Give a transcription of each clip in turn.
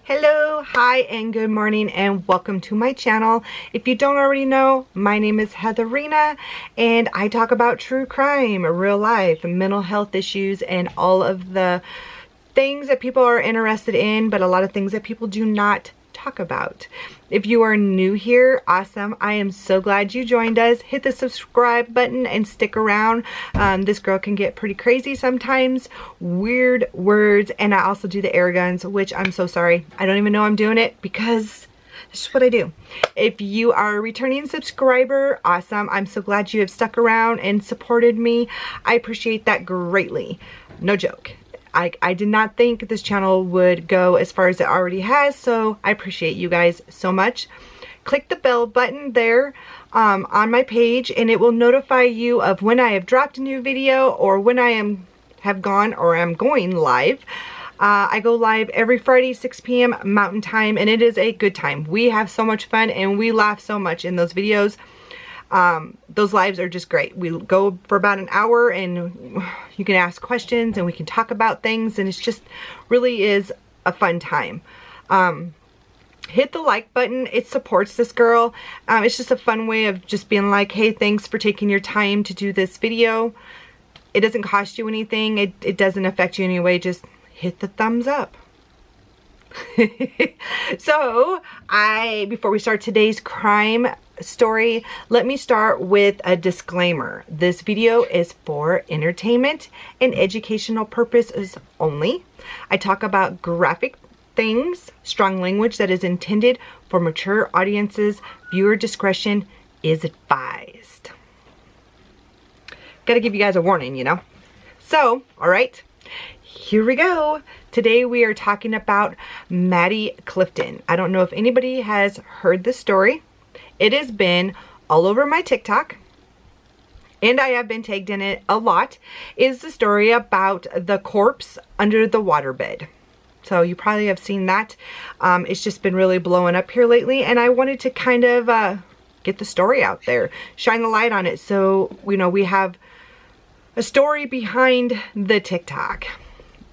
Hello, hi, and good morning, and welcome to my channel. If you don't already know, my name is Heatherina, and I talk about true crime, real life, mental health issues, and all of the things that people are interested in, but a lot of things that people do not talk about. If you are new here, awesome. I am so glad you joined us. Hit the subscribe button and stick around. This girl can get pretty crazy sometimes. Weird words, and I also do the air guns, which I'm so sorry. I don't even know I'm doing it because this is what I do. If you are a returning subscriber, awesome. I'm so glad you have stuck around and supported me. I appreciate that greatly. No joke. I did not think this channel would go as far as it already has, so I appreciate you guys so much. Click the bell button there on my page, and it will notify you of when I have dropped a new video or when I have gone or am going live. I go live every Friday, 6 p.m. Mountain Time, and it is a good time. We have so much fun, and we laugh so much in those videos. Those lives are just great. We go for about an hour, and you can ask questions and we can talk about things, and it's just really is a fun time. Hit the like button. It supports this girl. It's just a fun way of just being like, hey, thanks for taking your time to do this video. It doesn't cost you anything. It doesn't affect you in any way. Just hit the thumbs up. So before we start today's crime story, let me start with a disclaimer. This video is for entertainment and educational purposes only. I talk about graphic things, strong language that is intended for mature audiences. Viewer discretion is advised. Gotta give you guys a warning, you know. So, all right, here we go. Today we are talking about Maddie Clifton. I don't know if anybody has heard this story. It has been all over my TikTok, and I have been tagged in it a lot. Is the story about the corpse under the waterbed. So you probably have seen that. It's just been really blowing up here lately, and I wanted to kind of get the story out there, shine the light on it, so you know we have a story behind the TikTok.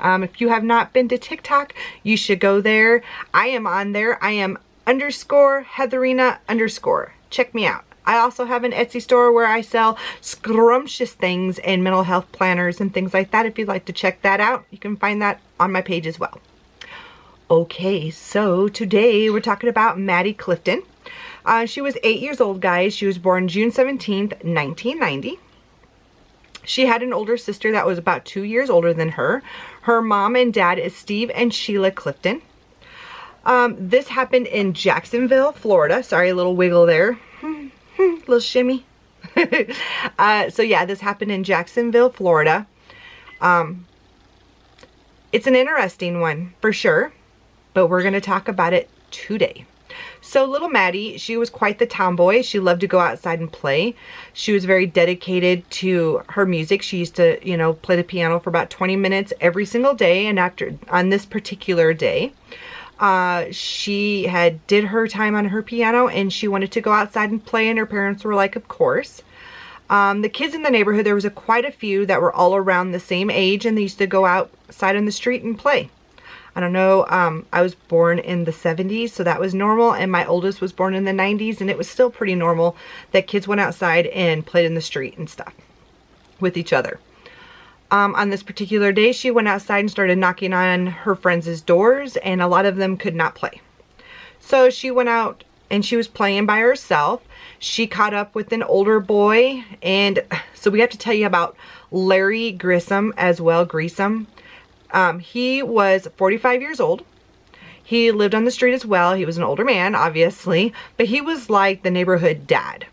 If you have not been to TikTok, you should go there. I am on there. I am _Heatherina_. Check me out. I also have an Etsy store where I sell scrumptious things and mental health planners and things like that. If you'd like to check that out, you can find that on my page as well. Okay, so today we're talking about Maddie Clifton. She was 8 years old, guys. She was born June 17th, 1990. She had an older sister that was about 2 years older than her. Her mom and dad is Steve and Sheila Clifton. This happened in Jacksonville, Florida. Sorry, a little wiggle there. Little shimmy. So yeah, this happened in Jacksonville, Florida. It's an interesting one for sure, but we're going to talk about it today. So little Maddie, she was quite the tomboy. She loved to go outside and play. She was very dedicated to her music. She used to, you know, play the piano for about 20 minutes every single day. And on this particular day, she did her time on her piano, and she wanted to go outside and play, and her parents were like, of course. The kids in the neighborhood, there was quite a few that were all around the same age, and they used to go outside on the street and play. I don't know, I was born in the 70s, so that was normal, and my oldest was born in the 90s, and it was still pretty normal that kids went outside and played in the street and stuff with each other. On this particular day, she went outside and started knocking on her friends' doors, and a lot of them could not play. So she went out and she was playing by herself. She caught up with an older boy, and so we have to tell you about Larry Grissom as well, Grissom. He was 45 years old. He lived on the street as well. He was an older man, obviously, but he was like the neighborhood dad.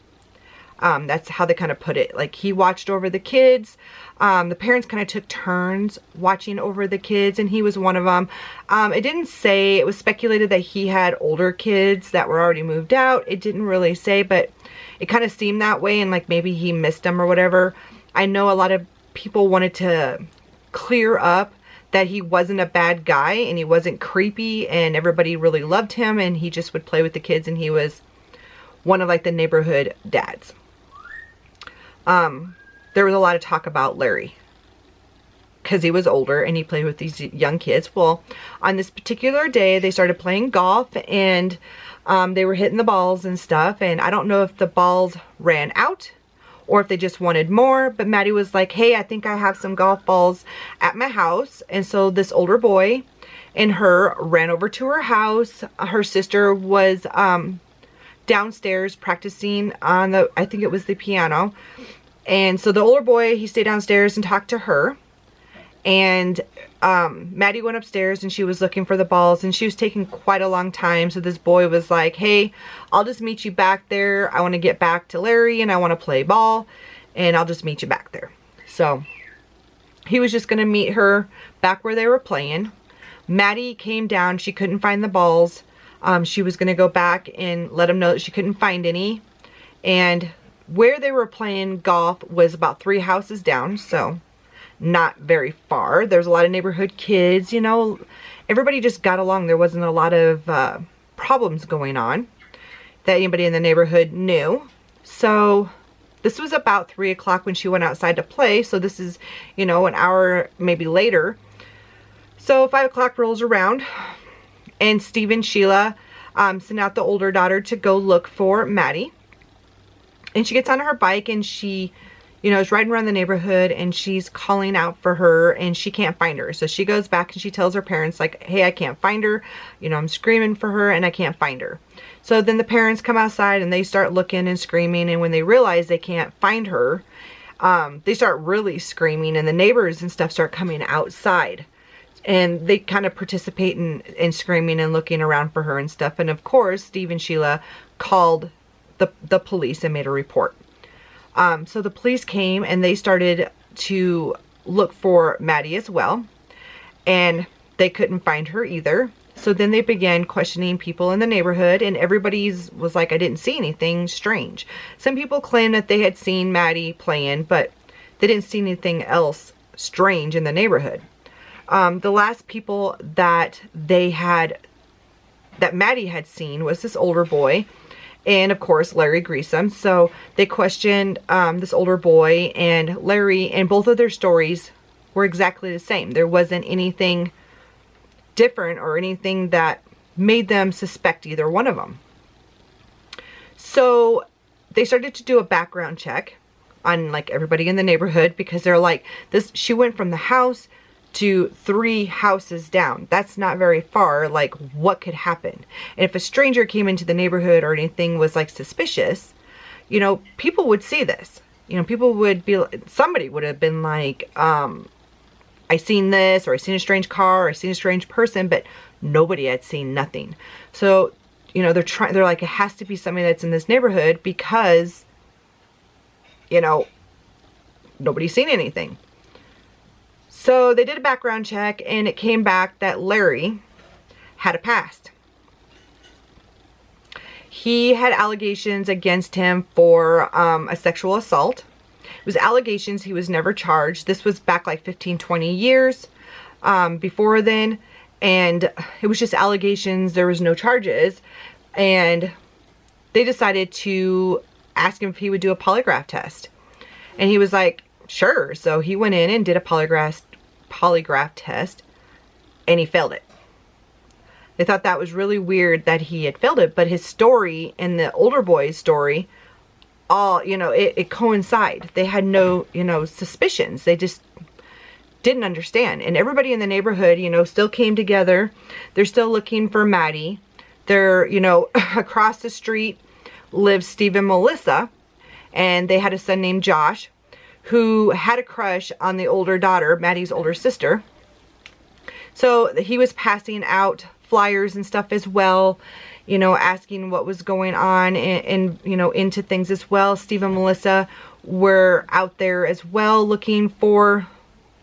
That's how they kind of put it. Like, he watched over the kids. The parents kind of took turns watching over the kids, and he was one of them. It didn't say, it was speculated that he had older kids that were already moved out. It didn't really say, but it kind of seemed that way, and like maybe he missed them or whatever. I know a lot of people wanted to clear up that he wasn't a bad guy, and he wasn't creepy, and everybody really loved him, and he just would play with the kids, and he was one of like the neighborhood dads. There was a lot of talk about Larry. because he was older and he played with these young kids. Well, on this particular day, they started playing golf, and they were hitting the balls and stuff. And I don't know if the balls ran out or if they just wanted more, but Maddie was like, hey, I think I have some golf balls at my house. And so this older boy and her ran over to her house. Her sister was downstairs practicing on the, I think it was the piano. And so the older boy, he stayed downstairs and talked to her. And Maddie went upstairs and she was looking for the balls, and she was taking quite a long time. So this boy was like, hey, I'll just meet you back there. I want to get back to Larry and I want to play ball, and I'll just meet you back there. So he was just going to meet her back where they were playing. Maddie came down. She couldn't find the balls. She was going to go back and let him know that she couldn't find any. And where they were playing golf was about 3 houses down, so not very far. There's a lot of neighborhood kids, you know. Everybody just got along. There wasn't a lot of problems going on that anybody in the neighborhood knew. So this was about 3 o'clock when she went outside to play. So this is, you know, an hour maybe later. So 5 o'clock rolls around, and Steve and Sheila sent out the older daughter to go look for Maddie. And she gets on her bike and she, you know, is riding around the neighborhood, and she's calling out for her, and she can't find her. So she goes back and she tells her parents, like, hey, I can't find her. You know, I'm screaming for her and I can't find her. So then the parents come outside and they start looking and screaming. And when they realize they can't find her, they start really screaming, and the neighbors and stuff start coming outside. And they kind of participate in screaming and looking around for her and stuff. And of course, Steve and Sheila called the police and made a report. So the police came and they started to look for Maddie as well. And they couldn't find her either. So then they began questioning people in the neighborhood, and everybody was like, I didn't see anything strange. Some people claimed that they had seen Maddie playing, but they didn't see anything else strange in the neighborhood. The last people that Maddie had seen was this older boy, and of course Larry Greasom. So they questioned this older boy and Larry, and both of their stories were exactly the same. There wasn't anything different or anything that made them suspect either one of them. So they started to do a background check on like everybody in the neighborhood, because they're like, she went from the house to 3 houses down. That's not very far. Like, what could happen? And if a stranger came into the neighborhood or anything was like suspicious, you know, people would see this. You know, people would be, somebody would have been like, I seen this, or I seen a strange car, or I seen a strange person, but nobody had seen nothing. So, you know, they're like, it has to be somebody that's in this neighborhood, because, you know, nobody's seen anything. So they did a background check, and it came back that Larry had a past. He had allegations against him for a sexual assault. It was allegations. He was never charged. This was back like 15, 20 years before then. And it was just allegations. There was no charges. And they decided to ask him if he would do a polygraph test. And he was like, sure. So he went in and did a polygraph test, and he failed it. They thought that was really weird that he had failed it, but his story and the older boy's story, all, you know, it coincided. They had no, you know, suspicions. They just didn't understand. And everybody in the neighborhood, you know, still came together. They're still looking for Maddie. They're, you know, across the street lives Steve and Melissa, and they had a son named Josh who had a crush on the older daughter, Maddie's older sister. So he was passing out flyers and stuff as well, you know, asking what was going on, and you know, into things as well. Steve and Melissa were out there as well looking for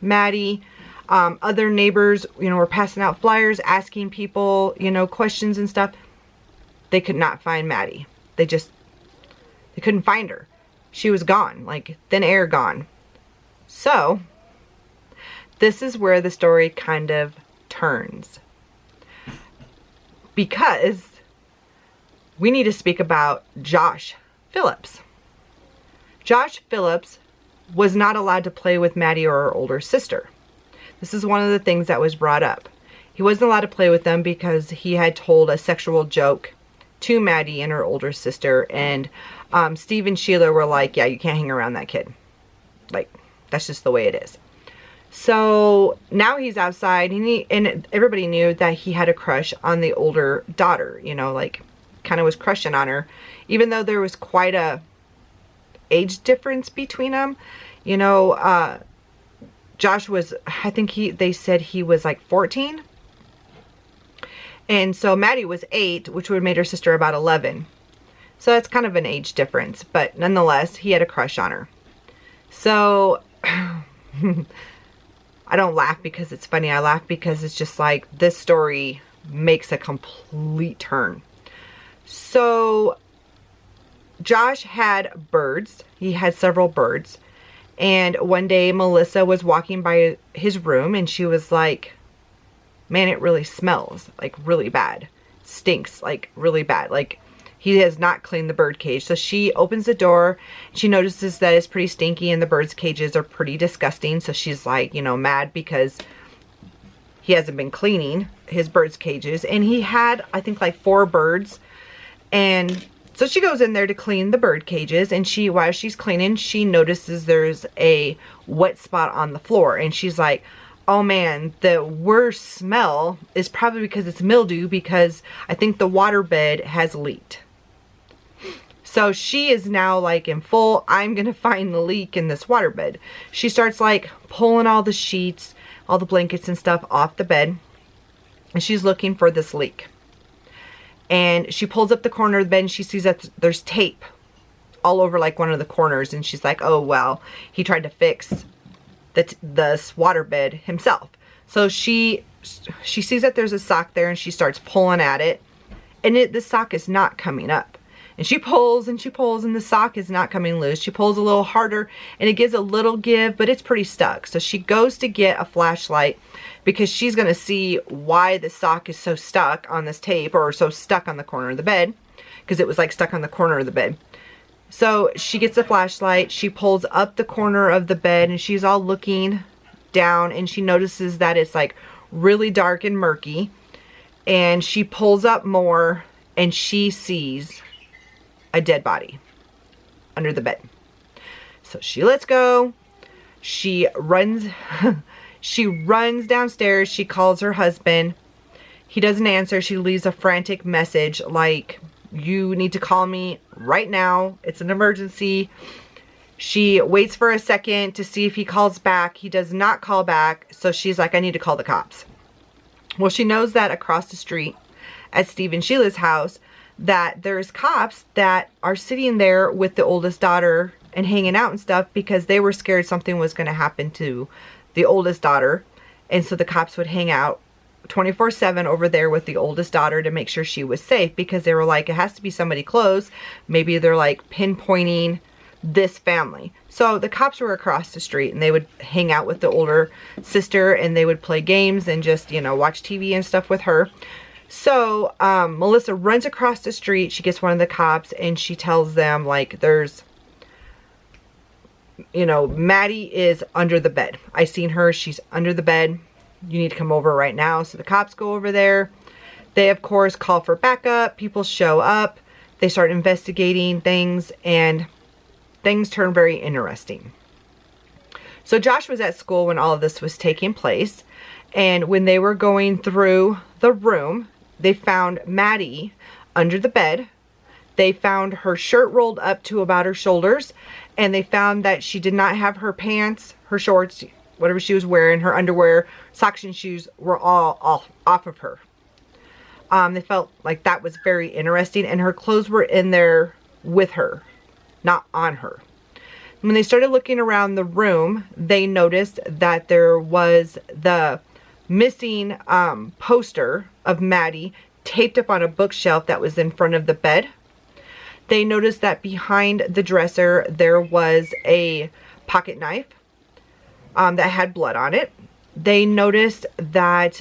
Maddie. Other neighbors, you know, were passing out flyers, asking people, you know, questions and stuff. They could not find Maddie. They couldn't find her. She was gone, like thin air gone. So this is where the story kind of turns, because we need to speak about Josh Phillips. Josh Phillips was not allowed to play with Maddie or her older sister. This is one of the things that was brought up. He wasn't allowed to play with them because he had told a sexual joke to Maddie and her older sister, and Steve and Sheila were like, yeah, you can't hang around that kid. Like, that's just the way it is. So now he's outside, and everybody knew that he had a crush on the older daughter, you know, like kind of was crushing on her, even though there was quite a age difference between them. You know, Josh was, I think they said he was like 14. And so Maddie was 8, which would have made her sister about 11. So that's kind of an age difference, but nonetheless, he had a crush on her. So I don't laugh because it's funny. I laugh because it's just like this story makes a complete turn. So Josh had birds. He had several birds. And one day Melissa was walking by his room and she was like, man, it really smells like really bad. Stinks like really bad. Like he has not cleaned the bird cage. So she opens the door. She notices that it's pretty stinky and the birds' cages are pretty disgusting. So she's like, you know, mad because he hasn't been cleaning his birds' cages. And he had, I think, like 4 birds. And so she goes in there to clean the bird cages. And while she's cleaning, she notices there's a wet spot on the floor. And she's like, oh man, the worst smell is probably because it's mildew, because I think the waterbed has leaked. So she is now like in full, I'm going to find the leak in this waterbed. She starts like pulling all the sheets, all the blankets and stuff off the bed. And she's looking for this leak. And she pulls up the corner of the bed and she sees that there's tape all over like one of the corners. And she's like, oh, well, he tried to fix this waterbed himself. So she sees that there's a sock there and she starts pulling at it. And the sock is not coming up. And she pulls and she pulls and the sock is not coming loose. She pulls a little harder and it gives a little give, but it's pretty stuck. So she goes to get a flashlight because she's going to see why the sock is so stuck on this tape, or so stuck on the corner of the bed, because it was like stuck on the corner of the bed. So she gets a flashlight, she pulls up the corner of the bed and she's all looking down and she notices that it's like really dark and murky. And she pulls up more and she sees a dead body under the bed. So she lets go. She runs, she runs downstairs. She calls her husband. He doesn't answer. She leaves a frantic message like, you need to call me right now. It's an emergency. She waits for a second to see if he calls back. He does not call back. So she's like, I need to call the cops. Well, she knows that across the street at Steve and Sheila's house, that there's cops that are sitting there with the oldest daughter and hanging out and stuff because they were scared something was going to happen to the oldest daughter. And so the cops would hang out 24/7 over there with the oldest daughter to make sure she was safe, because they were like, it has to be somebody close. Maybe they're like pinpointing this family. So the cops were across the street and they would hang out with the older sister and they would play games and just, you know, watch TV and stuff with her. So Melissa runs across the street. She gets one of the cops and she tells them, like, there's, you know, Maddie is under the bed. I seen her. She's under the bed. You need to come over right now. So the cops go over there. They, of course, call for backup. People show up. They start investigating things and things turn very interesting. So Josh was at school when all of this was taking place. And when they were going through the room, they found Maddie under the bed. They found her shirt rolled up to about her shoulders. And they found that she did not have her pants, her shorts, whatever she was wearing, her underwear, socks and shoes were all off of her. They felt like that was very interesting. And her clothes were in there with her, not on her. When they started looking around the room, they noticed that there was the missing poster of Maddie taped up on a bookshelf that was in front of the bed. They noticed that behind the dresser there was a pocket knife that had blood on it. They noticed that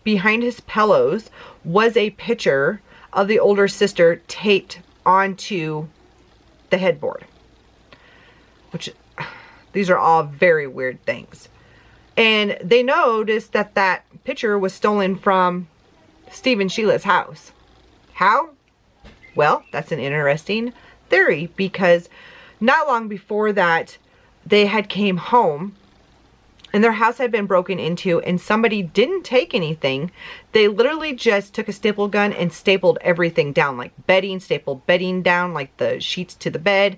behind his pillows was a picture of the older sister taped onto the headboard. Which, these are all very weird things. And they noticed that that picture was stolen from Steve and Sheila's house. How? Well, that's an interesting theory, because not long before that, they had came home and their house had been broken into, and somebody didn't take anything. They literally just took a staple gun and stapled everything down, like bedding, stapled bedding down, like the sheets to the bed,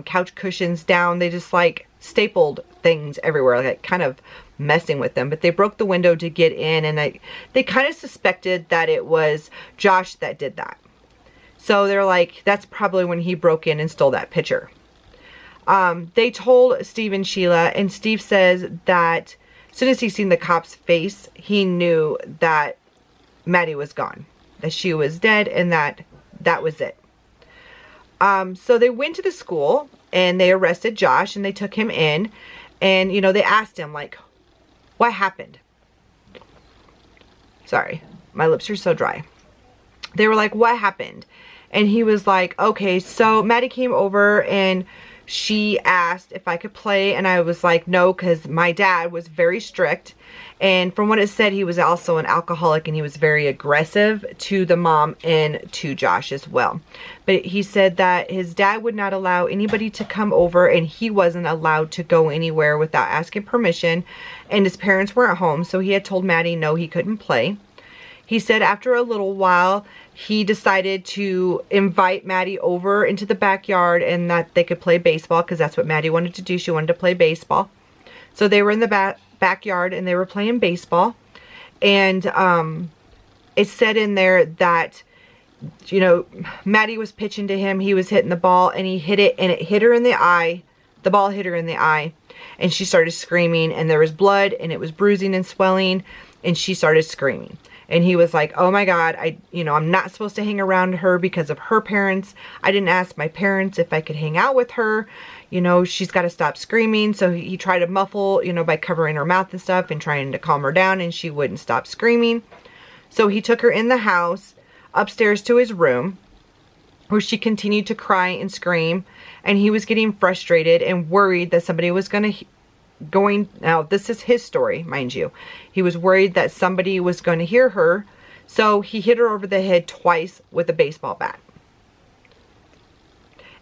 couch cushions down. They just like stapled things everywhere, like kind of messing with them. But they broke the window to get in, and they kind of suspected that it was Josh that did that. So they're like, that's probably when he broke in and stole that picture. They told Steve and Sheila, and Steve says that as soon as he seen the cop's face, he knew that Maddie was gone, that she was dead, and that was it. So they went to the school and they arrested Josh and they took him in, and, you know, they asked him, like, what happened? Sorry, my lips are so dry. They were like, what happened? And he was like, okay, so Maddie came over and she asked if I could play, and I was like, no, because my dad was very strict, and from what it said, he was also an alcoholic, and he was very aggressive to the mom and to Josh as well. But he said that his dad would not allow anybody to come over, and he wasn't allowed to go anywhere without asking permission, and his parents were at home, so he had told Maddie no, he couldn't play. He said after a little while, he decided to invite Maddie over into the backyard and that they could play baseball, because that's what Maddie wanted to do. She wanted to play baseball. So they were in the backyard and they were playing baseball. And it said in there that, you know, Maddie was pitching to him. He was hitting the ball and he hit it, and it hit her in the eye. The ball hit her in the eye and she started screaming, and there was blood and it was bruising and swelling, and she started screaming. And he was like, oh my God, I'm not supposed to hang around her because of her parents. I didn't ask my parents if I could hang out with her. You know, she's got to stop screaming. So he tried to muffle, you know, by covering her mouth and stuff and trying to calm her down, and she wouldn't stop screaming. So he took her in the house upstairs to his room, where she continued to cry and scream. And he was getting frustrated and worried that somebody was now this is his story, mind you. He was worried that somebody was going to hear her, so he hit her over the head twice with a baseball bat,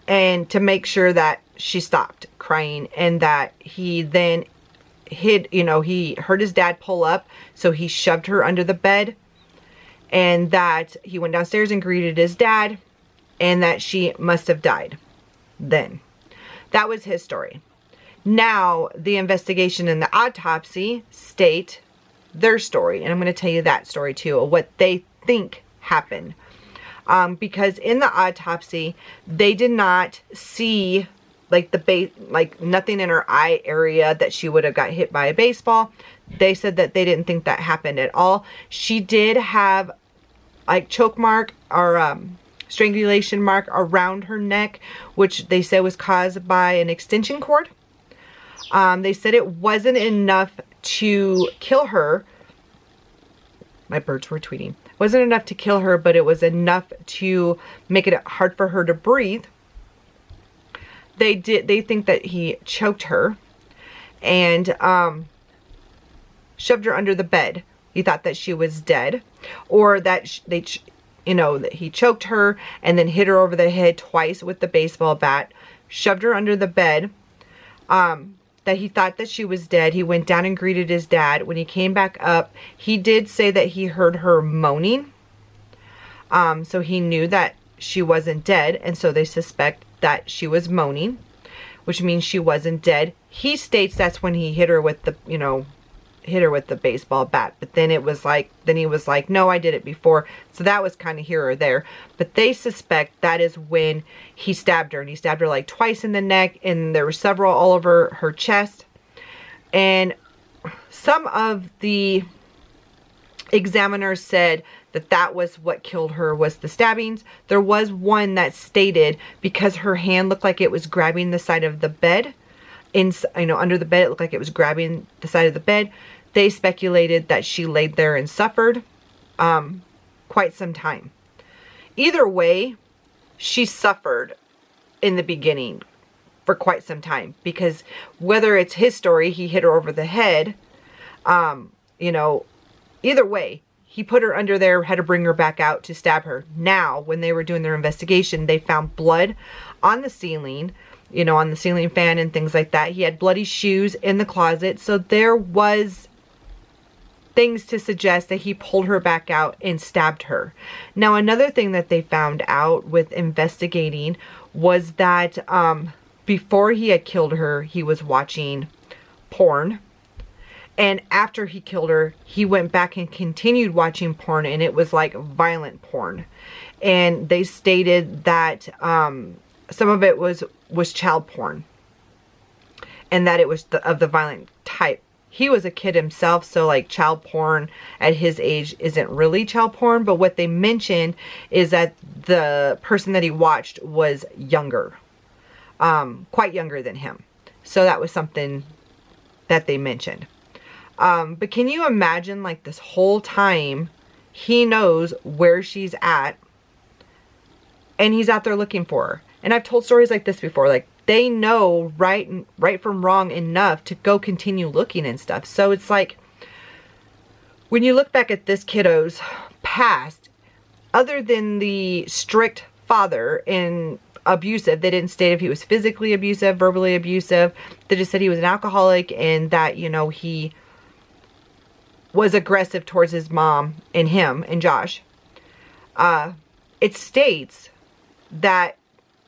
and to make sure that she stopped crying. And that he then he heard his dad pull up, so he shoved her under the bed, and that he went downstairs and greeted his dad, and that she must have died then. That was his story. Now, the investigation and the autopsy state their story. And I'm going to tell you that story too, what they think happened. Because in the autopsy, they did not see like nothing in her eye area that she would have got hit by a baseball. They said that they didn't think that happened at all. She did have like choke mark or strangulation mark around her neck, which they said was caused by an extension cord. They said it wasn't enough to kill her. My birds were tweeting. It wasn't enough to kill her, but it was enough to make it hard for her to breathe. They think that he choked her and shoved her under the bed. He thought that she was dead, or that that he choked her and then hit her over the head twice with the baseball bat, shoved her under the bed. That he thought that she was dead. He went down and greeted his dad. When he came back up, he did say that he heard her moaning. So he knew that she wasn't dead, and so they suspect that she was moaning, which means she wasn't dead. He states that's when he hit her with the, hit her with the baseball bat. But then he was like, no, I did it before. So that was kind of here or there. But they suspect that is when he stabbed her. And he stabbed her like twice in the neck. And there were several all over her chest. And some of the examiners said that that was what killed her, was the stabbings. There was one that stated because her hand looked like it was grabbing the side of the bed. Under the bed, it looked like it was grabbing the side of the bed. They speculated that she laid there and suffered quite some time. Either way, she suffered in the beginning for quite some time, because whether it's his story, he hit her over the head, You know, either way, he put her under there, had to bring her back out to stab her. Now, when they were doing their investigation, they found blood on the ceiling, you know, on the ceiling fan and things like that. He had bloody shoes in the closet. So there was things to suggest that he pulled her back out and stabbed her. Now, another thing that they found out with investigating was that before he had killed her, he was watching porn. And after he killed her, he went back and continued watching porn, and it was like violent porn. And they stated that some of it was child porn, and that it was of the violent type. He was a kid himself, so like child porn at his age isn't really child porn, but what they mentioned is that the person that he watched was younger, quite younger than him. So that was something that they mentioned. But can you imagine, like, this whole time he knows where she's at and he's out there looking for her. And I've told stories like this before, like, they know right from wrong enough to go continue looking and stuff. So it's like, when you look back at this kiddo's past, other than the strict father and abusive, they didn't state if he was physically abusive, verbally abusive. They just said he was an alcoholic and that, you know, he was aggressive towards his mom and him and Josh. It states that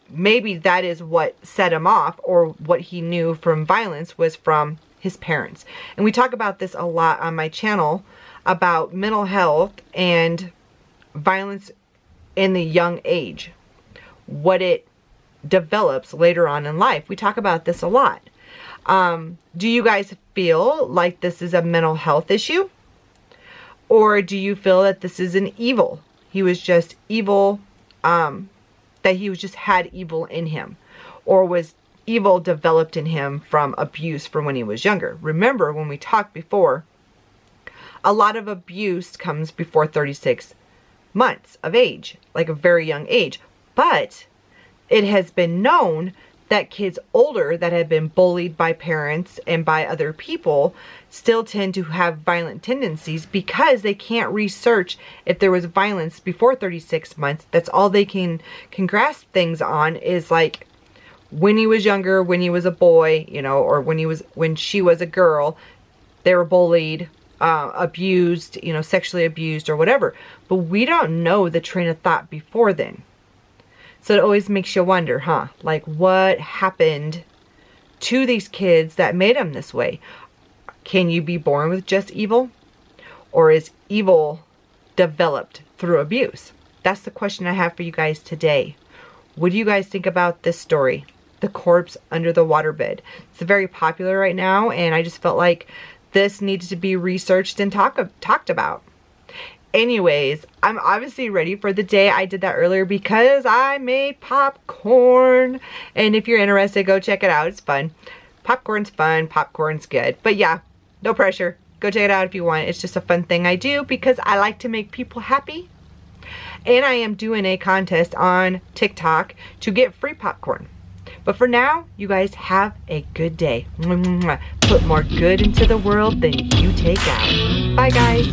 maybe that is what set him off, or what he knew from violence was from his parents. And we talk about this a lot on my channel about mental health and violence in the young age, what it develops later on in life. We talk about this a lot. Do you guys feel like this is a mental health issue? Or do you feel that this is an evil? He was just evil, that he was just had evil in him, or was evil developed in him from abuse from when he was younger. Remember, when we talked before, a lot of abuse comes before 36 months of age, like a very young age. But it has been known that kids older that have been bullied by parents and by other people still tend to have violent tendencies, because they can't research if there was violence before 36 months. That's all they can grasp things on, is like when he was younger, when he was a boy, you know, or when she was a girl, they were bullied, abused, you know, sexually abused or whatever. But we don't know the train of thought before then. So it always makes you wonder, huh? Like, what happened to these kids that made them this way? Can you be born with just evil? Or is evil developed through abuse? That's the question I have for you guys today. What do you guys think about this story? The corpse under the waterbed. It's very popular right now, and I just felt like this needs to be researched and talked about. Anyways, I'm obviously ready for the day. I did that earlier because I made popcorn. And if you're interested, go check it out. It's fun. Popcorn's fun. Popcorn's good. But yeah, no pressure. Go check it out if you want. It's just a fun thing I do because I like to make people happy. And I am doing a contest on TikTok to get free popcorn. But for now, you guys have a good day. Put more good into the world than you take out. Bye, guys.